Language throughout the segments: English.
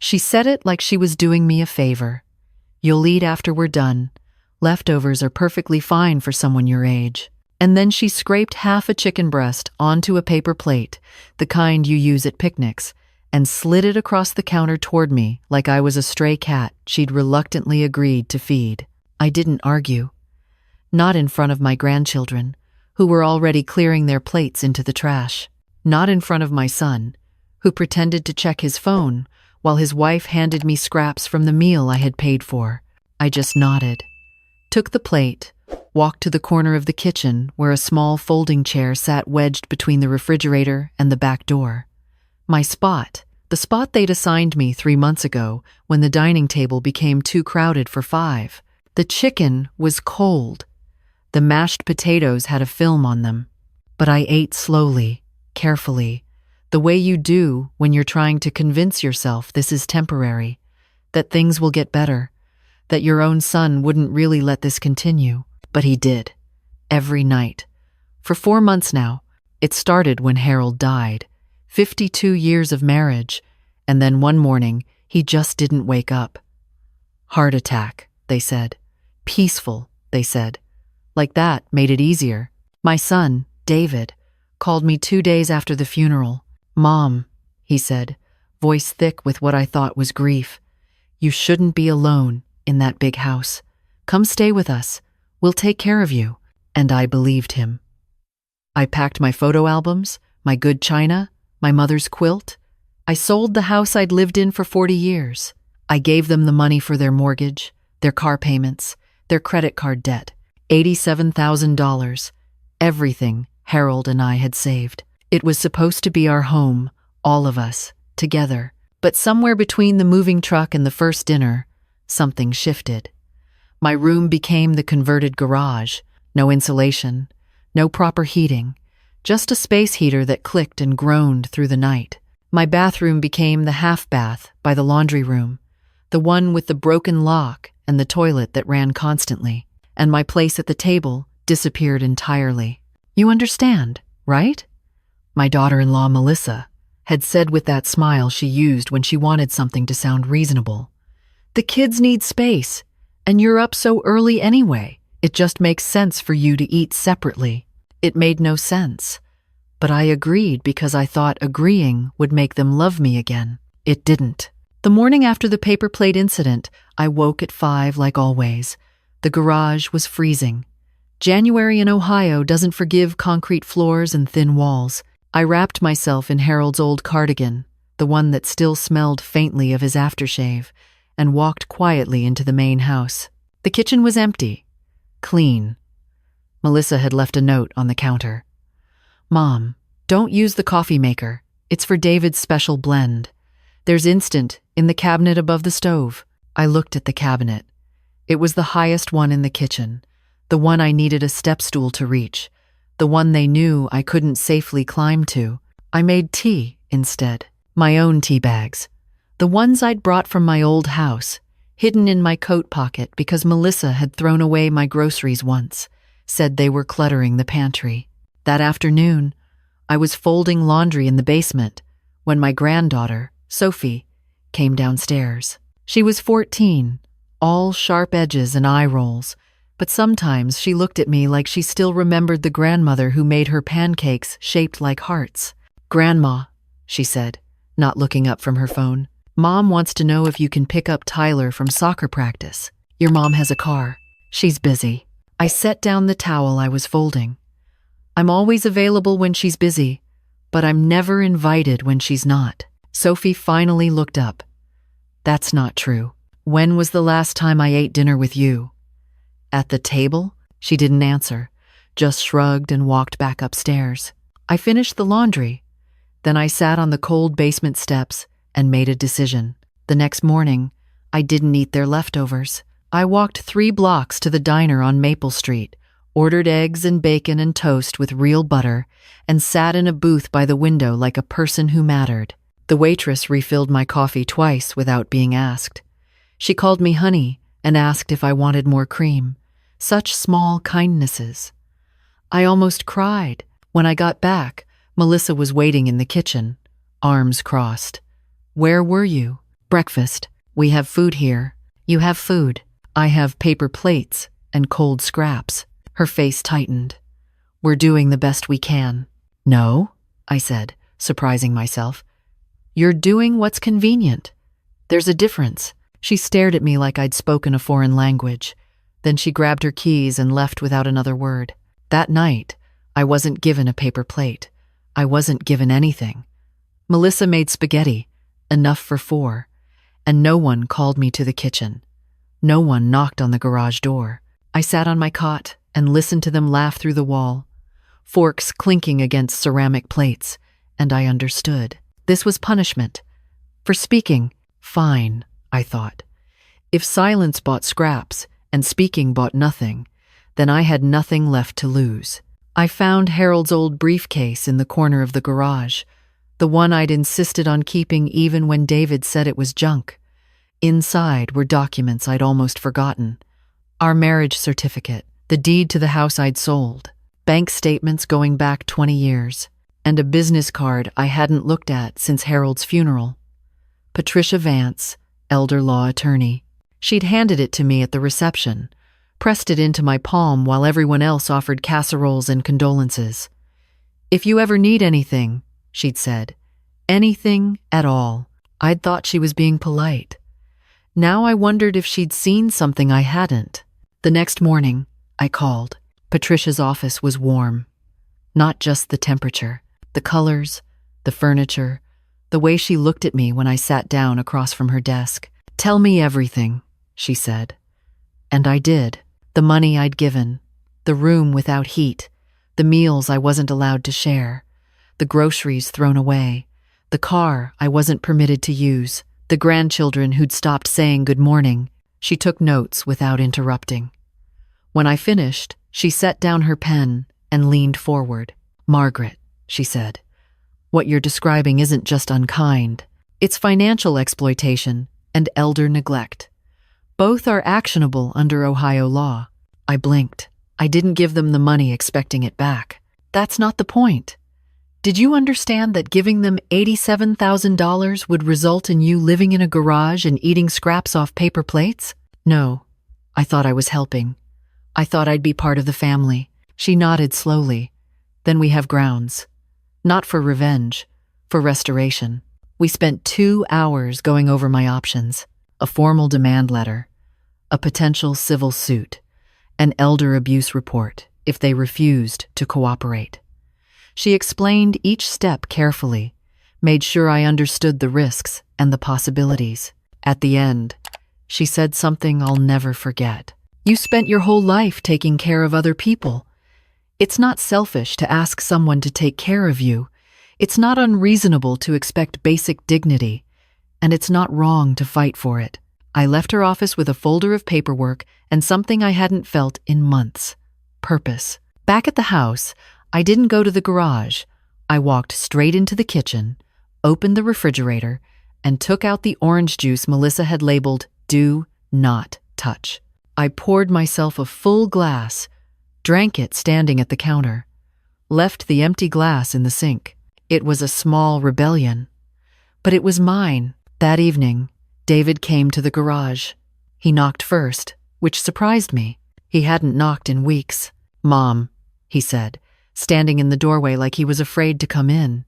She said it like she was doing me a favor. You'll eat after we're done. Leftovers are perfectly fine for someone your age. And then she scraped half a chicken breast onto a paper plate, the kind you use at picnics, and slid it across the counter toward me like I was a stray cat she'd reluctantly agreed to feed. I didn't argue. Not in front of my grandchildren, who were already clearing their plates into the trash. Not in front of my son, who pretended to check his phone while his wife handed me scraps from the meal I had paid for. I just nodded, took the plate, walked to the corner of the kitchen where a small folding chair sat wedged between the refrigerator and the back door. My spot, the spot they'd assigned me 3 months ago when the dining table became too crowded for 5. The chicken was cold. The mashed potatoes had a film on them. But I ate slowly, carefully, the way you do when you're trying to convince yourself this is temporary, that things will get better, that your own son wouldn't really let this continue. But he did. Every night. For 4 months now. It started when Harold died. 52 years of marriage. And then one morning, he just didn't wake up. Heart attack, they said. Peaceful, they said. Like that made it easier. My son, David, called me 2 days after the funeral. Mom, he said, voice thick with what I thought was grief. You shouldn't be alone in that big house. Come stay with us. We'll take care of you. And I believed him. I packed my photo albums, my good china, my mother's quilt. I sold the house I'd lived in for 40 years. I gave them the money for their mortgage, their car payments, their credit card debt. $87,000. Everything Harold and I had saved. It was supposed to be our home, all of us, together. But somewhere between the moving truck and the first dinner, something shifted. My room became the converted garage. No insulation, no proper heating, just a space heater that clicked and groaned through the night. My bathroom became the half bath by the laundry room, the one with the broken lock and the toilet that ran constantly. And my place at the table disappeared entirely. You understand, right? My daughter-in-law, Melissa, had said with that smile she used when she wanted something to sound reasonable. The kids need space, and you're up so early anyway. It just makes sense for you to eat separately. It made no sense, but I agreed because I thought agreeing would make them love me again. It didn't. The morning after the paper plate incident, I woke at 5 like always. The garage was freezing. January in Ohio doesn't forgive concrete floors and thin walls. I wrapped myself in Harold's old cardigan, the one that still smelled faintly of his aftershave, and walked quietly into the main house. The kitchen was empty, clean. Melissa had left a note on the counter. Mom, don't use the coffee maker. It's for David's special blend. There's instant in the cabinet above the stove. I looked at the cabinet. It was the highest one in the kitchen, the one I needed a step stool to reach, the one they knew I couldn't safely climb to. I made tea instead, my own tea bags, the ones I'd brought from my old house, hidden in my coat pocket because Melissa had thrown away my groceries once, said they were cluttering the pantry. That afternoon, I was folding laundry in the basement when my granddaughter, Sophie, came downstairs. She was 14, all sharp edges and eye rolls, but sometimes she looked at me like she still remembered the grandmother who made her pancakes shaped like hearts. Grandma, she said, not looking up from her phone, Mom wants to know if you can pick up Tyler from soccer practice. Your mom has a car. She's busy. I set down the towel I was folding. I'm always available when she's busy, but I'm never invited when she's not. Sophie finally looked up. That's not true. When was the last time I ate dinner with you? At the table? She didn't answer, just shrugged and walked back upstairs. I finished the laundry. Then I sat on the cold basement steps and made a decision. The next morning, I didn't eat their leftovers. I walked 3 blocks to the diner on Maple Street, ordered eggs and bacon and toast with real butter, and sat in a booth by the window like a person who mattered. The waitress refilled my coffee twice without being asked. She called me honey and asked if I wanted more cream. Such small kindnesses. I almost cried. When I got back, Melissa was waiting in the kitchen, arms crossed. Where were you? Breakfast. We have food here. You have food. I have paper plates and cold scraps. Her face tightened. We're doing the best we can. No, I said, surprising myself. You're doing what's convenient. There's a difference. She stared at me like I'd spoken a foreign language. Then she grabbed her keys and left without another word. That night, I wasn't given a paper plate. I wasn't given anything. Melissa made spaghetti, enough for 4, and no one called me to the kitchen. No one knocked on the garage door. I sat on my cot and listened to them laugh through the wall, forks clinking against ceramic plates, and I understood. This was punishment. For speaking, fine, I thought. If silence bought scraps and speaking bought nothing, then I had nothing left to lose. I found Harold's old briefcase in the corner of the garage, the one I'd insisted on keeping even when David said it was junk. Inside were documents I'd almost forgotten. Our marriage certificate, the deed to the house I'd sold, bank statements going back 20 years, and a business card I hadn't looked at since Harold's funeral. Patricia Vance, elder law attorney. She'd handed it to me at the reception, pressed it into my palm while everyone else offered casseroles and condolences. If you ever need anything, she'd said, anything at all. I'd thought she was being polite. Now I wondered if she'd seen something I hadn't. The next morning, I called. Patricia's office was warm. Not just the temperature, the colors, the furniture, the way she looked at me when I sat down across from her desk. Tell me everything, she said. And I did. The money I'd given, the room without heat, the meals I wasn't allowed to share, the groceries thrown away, the car I wasn't permitted to use, the grandchildren who'd stopped saying good morning. She took notes without interrupting. When I finished, she set down her pen and leaned forward. Margaret, she said, what you're describing isn't just unkind. It's financial exploitation and elder neglect. Both are actionable under Ohio law. I blinked. I didn't give them the money expecting it back. That's not the point. Did you understand that giving them $87,000 would result in you living in a garage and eating scraps off paper plates? No. I thought I was helping. I thought I'd be part of the family. She nodded slowly. Then we have grounds. Not for revenge, for restoration. We spent 2 hours going over my options. A formal demand letter, a potential civil suit, an elder abuse report if they refused to cooperate. She explained each step carefully, made sure I understood the risks and the possibilities. At the end, she said something I'll never forget. You spent your whole life taking care of other people. It's not selfish to ask someone to take care of you. It's not unreasonable to expect basic dignity, and it's not wrong to fight for it. I left her office with a folder of paperwork and something I hadn't felt in months. Purpose. Back at the house, I didn't go to the garage. I walked straight into the kitchen, opened the refrigerator, and took out the orange juice Melissa had labeled, "Do not touch." I poured myself a full glass, drank it standing at the counter, left the empty glass in the sink. It was a small rebellion, but it was mine. That evening, David came to the garage. He knocked first, which surprised me. He hadn't knocked in weeks. "Mom," he said, standing in the doorway like he was afraid to come in.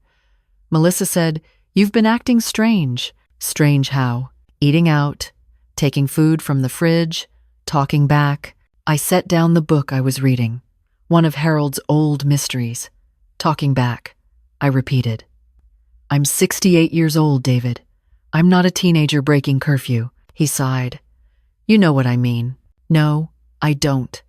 Melissa said, "You've been acting strange." Strange how? Eating out, taking food from the fridge, talking back. I set down the book I was reading, one of Harold's old mysteries. Talking back, I repeated. "I'm 68 years old, David. I'm not a teenager breaking curfew." He sighed. "You know what I mean." "No, I don't.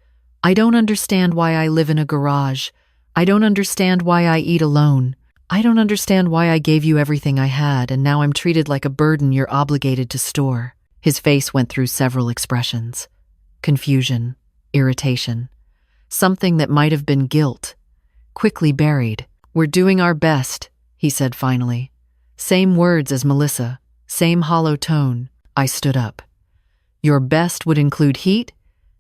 I don't understand why I live in a garage. I don't understand why I eat alone. I don't understand why I gave you everything I had and now I'm treated like a burden you're obligated to store." His face went through several expressions. Confusion, irritation, something that might have been guilt, quickly buried. "We're doing our best," he said finally. Same words as Melissa, same hollow tone. I stood up. "Your best would include heat.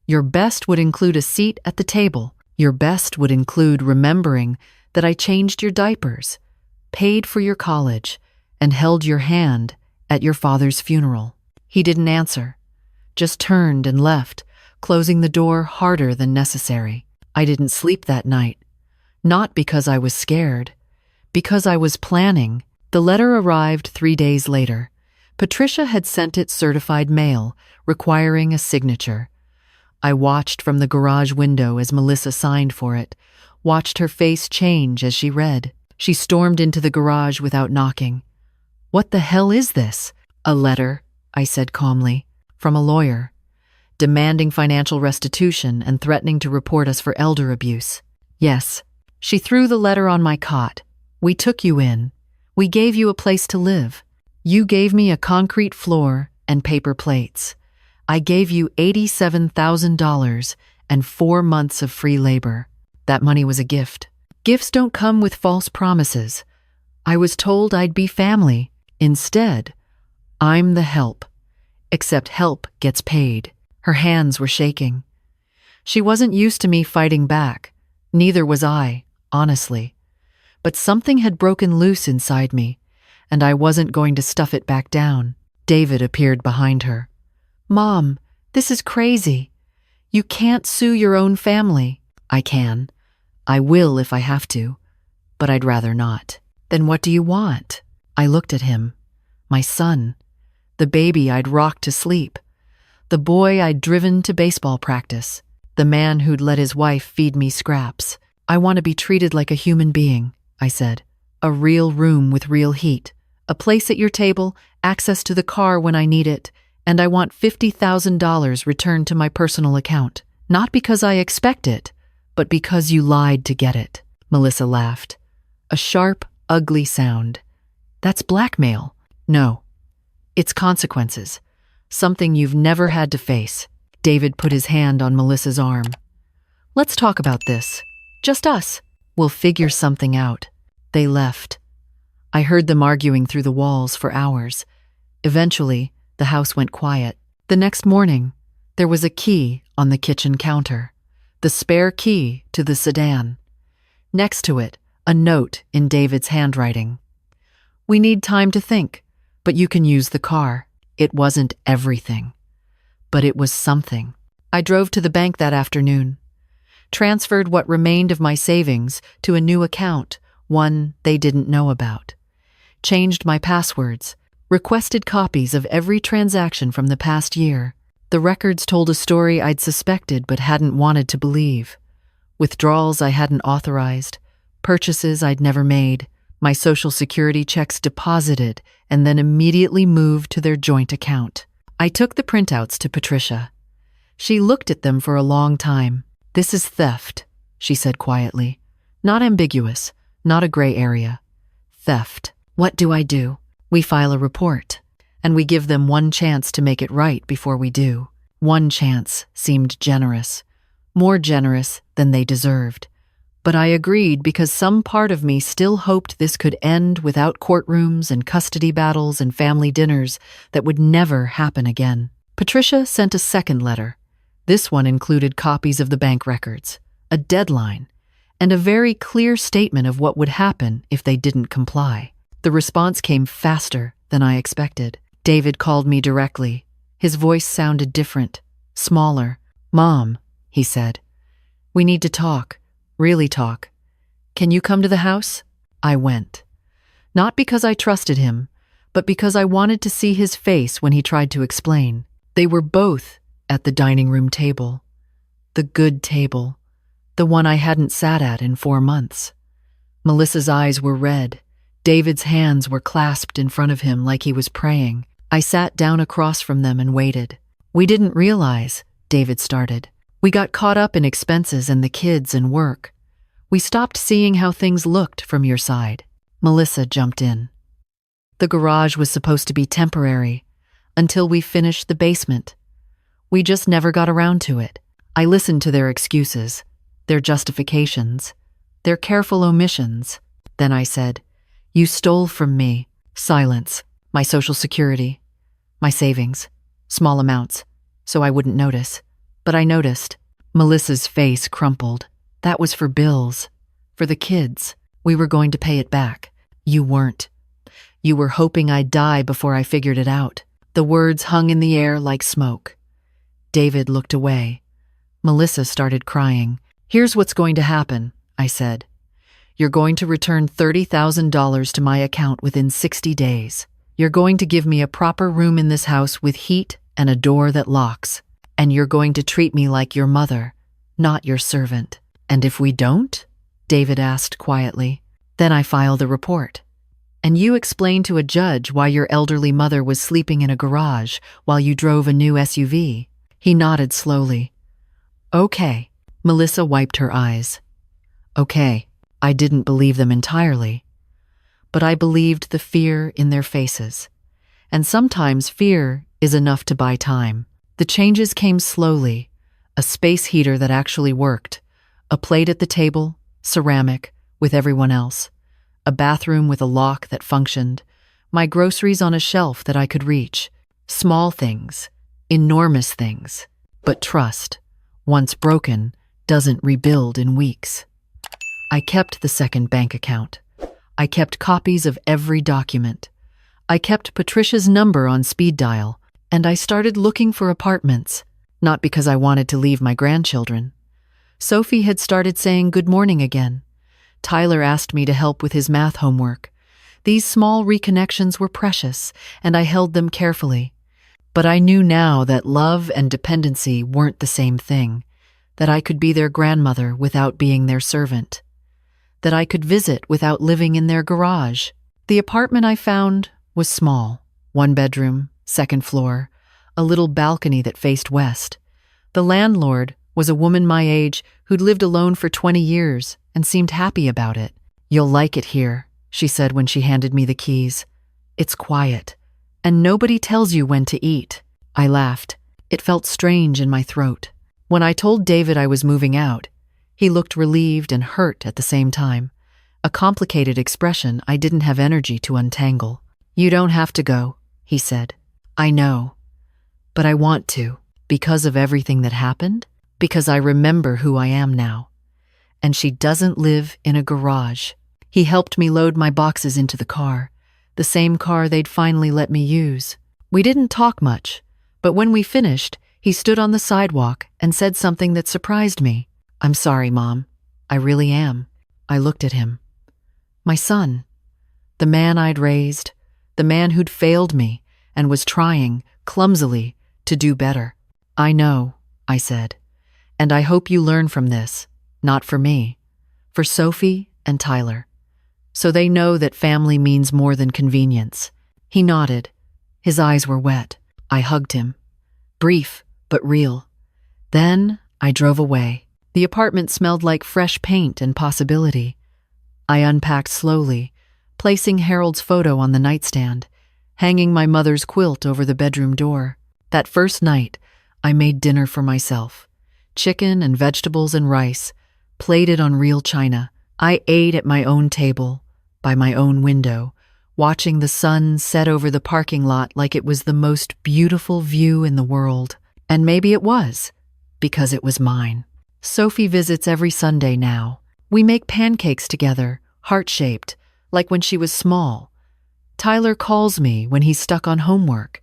Your best would include a seat at the table. Your best would include remembering that I changed your diapers, paid for your college, and held your hand At your father's funeral." He didn't answer, just turned and left, closing the door harder than necessary. I didn't sleep that night. Not because I was scared, because I was planning. The letter arrived 3 days later. Patricia had sent it certified mail, requiring a signature. I watched from the garage window as Melissa signed for it, watched her face change as she read. She stormed into the garage without knocking. "What the hell is this?" "A letter," I said calmly, "from a lawyer, demanding financial restitution and threatening to report us for elder abuse." "Yes." She threw the letter on my cot. "We took you in. We gave you a place to live. You gave me a concrete floor and paper plates. I gave you $87,000 and 4 months of free labor. That money was a gift. Gifts don't come with false promises. I was told I'd be family. Instead, I'm the help. Except help gets paid." Her hands were shaking. She wasn't used to me fighting back. Neither was I, honestly. But something had broken loose inside me, and I wasn't going to stuff it back down. David appeared behind her. "Mom, this is crazy. You can't sue your own family." "I can. I will if I have to, but I'd rather not." "Then what do you want?" I looked at him. My son. The baby I'd rocked to sleep. The boy I'd driven to baseball practice. The man who'd let his wife feed me scraps. "I want to be treated like a human being," I said. "A real room with real heat. A place at your table, access to the car when I need it, and I want $50,000 returned to my personal account. Not because I expect it, but because you lied to get it." Melissa laughed. A sharp, ugly sound. "That's blackmail." "No. It's consequences. Something you've never had to face." David put his hand on Melissa's arm. "Let's talk about this. Just us. We'll figure something out." They left. I heard them arguing through the walls for hours. Eventually, the house went quiet. The next morning, there was a key on the kitchen counter. The spare key to the sedan. Next to it, a note in David's handwriting. "We need time to think, but you can use the car." It wasn't everything, but it was something. I drove to the bank that afternoon, transferred what remained of my savings to a new account, one they didn't know about, changed my passwords, requested copies of every transaction from the past year. The records told a story I'd suspected but hadn't wanted to believe. Withdrawals I hadn't authorized, purchases I'd never made, my Social Security checks deposited and then immediately moved to their joint account. I took the printouts to Patricia. She looked at them for a long time. "This is theft," she said quietly. "Not ambiguous, not a gray area. Theft. What do I do?" "We file a report, and we give them one chance to make it right before we do." One chance seemed generous, more generous than they deserved. But I agreed because some part of me still hoped this could end without courtrooms and custody battles and family dinners that would never happen again. Patricia sent a second letter. This one included copies of the bank records, a deadline, and a very clear statement of what would happen if they didn't comply. The response came faster than I expected. David called me directly. His voice sounded different, smaller. "Mom," he said, "we need to talk. Really talk. Can you come to the house?" I went. Not because I trusted him, but because I wanted to see his face when he tried to explain. They were both at the dining room table. The good table. The one I hadn't sat at in 4 months. Melissa's eyes were red. David's hands were clasped in front of him like he was praying. I sat down across from them and waited. "We didn't realize," David started. "We got caught up in expenses and the kids and work. We stopped seeing how things looked from your side." Melissa jumped in. "The garage was supposed to be temporary until we finished the basement. We just never got around to it." I listened to their excuses, their justifications, their careful omissions. Then I said, "You stole from me." Silence. "My Social Security, my savings, small amounts, so I wouldn't notice. But I noticed." Melissa's face crumpled. "That was for bills. For the kids. We were going to pay it back." "You weren't. You were hoping I'd die before I figured it out." The words hung in the air like smoke. David looked away. Melissa started crying. "Here's what's going to happen," I said. "You're going to return $30,000 to my account within 60 days. You're going to give me a proper room in this house with heat and a door that locks. And you're going to treat me like your mother, not your servant." "And if we don't?" David asked quietly. "Then I file the report. And you explain to a judge why your elderly mother was sleeping in a garage while you drove a new SUV." He nodded slowly. "Okay." Melissa wiped her eyes. "Okay." I didn't believe them entirely, but I believed the fear in their faces. And sometimes fear is enough to buy time. The changes came slowly. A space heater that actually worked, a plate at the table, ceramic, with everyone else, a bathroom with a lock that functioned, my groceries on a shelf that I could reach. Small things, enormous things. But trust, once broken, doesn't rebuild in weeks. I kept the second bank account. I kept copies of every document. I kept Patricia's number on speed dial, and I started looking for apartments, not because I wanted to leave my grandchildren. Sophie had started saying good morning again. Tyler asked me to help with his math homework. These small reconnections were precious, and I held them carefully. But I knew now that love and dependency weren't the same thing, that I could be their grandmother without being their servant, that I could visit without living in their garage. The apartment I found was small, 1 bedroom, 2nd floor, a little balcony that faced west. The landlord was a woman my age who'd lived alone for 20 years and seemed happy about it. "You'll like it here," she said when she handed me the keys. "It's quiet, and nobody tells you when to eat." I laughed. It felt strange in my throat. When I told David I was moving out, he looked relieved and hurt at the same time, a complicated expression I didn't have energy to untangle. "You don't have to go," he said. "I know, but I want to, because of everything that happened, because I remember who I am now. And she doesn't live in a garage." He helped me load my boxes into the car, the same car they'd finally let me use. We didn't talk much, but when we finished, he stood on the sidewalk and said something that surprised me. "I'm sorry, Mom. I really am." I looked at him. My son, the man I'd raised, the man who'd failed me and was trying, clumsily, to do better. "I know," I said, "and I hope you learn from this, not for me, for Sophie and Tyler, so they know that family means more than convenience." He nodded. His eyes were wet. I hugged him. Brief, but real. Then I drove away. The apartment smelled like fresh paint and possibility. I unpacked slowly, placing Harold's photo on the nightstand, hanging my mother's quilt over the bedroom door. That first night, I made dinner for myself. Chicken and vegetables and rice, plated on real china. I ate at my own table, by my own window, watching the sun set over the parking lot like it was the most beautiful view in the world. And maybe it was, because it was mine. Sophie visits every Sunday now. We make pancakes together, heart-shaped, like when she was small. Tyler calls me when he's stuck on homework.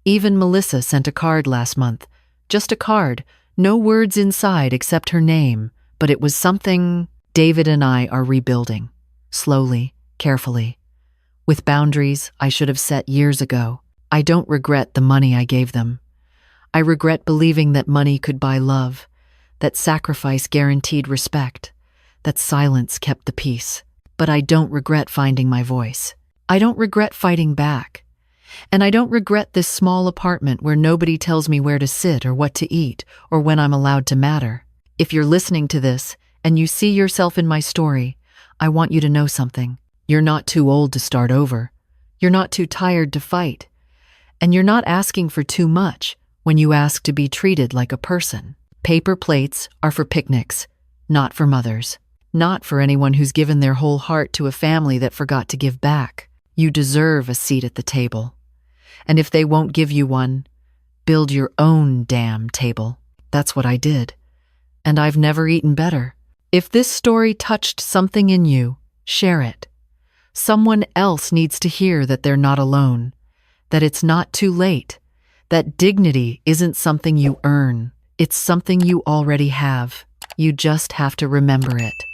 Even Melissa sent a card last month. Just a card, no words inside except her name, but it was something. David and I are rebuilding, slowly, carefully, with boundaries I should have set years ago. I don't regret the money I gave them. I regret believing that money could buy love, that sacrifice guaranteed respect, that silence kept the peace. But I don't regret finding my voice. I don't regret fighting back. And I don't regret this small apartment where nobody tells me where to sit or what to eat or when I'm allowed to matter. If you're listening to this and you see yourself in my story, I want you to know something. You're not too old to start over. You're not too tired to fight. And you're not asking for too much when you ask to be treated like a person. Paper plates are for picnics, not for mothers. Not for anyone who's given their whole heart to a family that forgot to give back. You deserve a seat at the table. And if they won't give you one, build your own damn table. That's what I did. And I've never eaten better. If this story touched something in you, share it. Someone else needs to hear that they're not alone, that it's not too late, that dignity isn't something you earn, it's something you already have. You just have to remember it.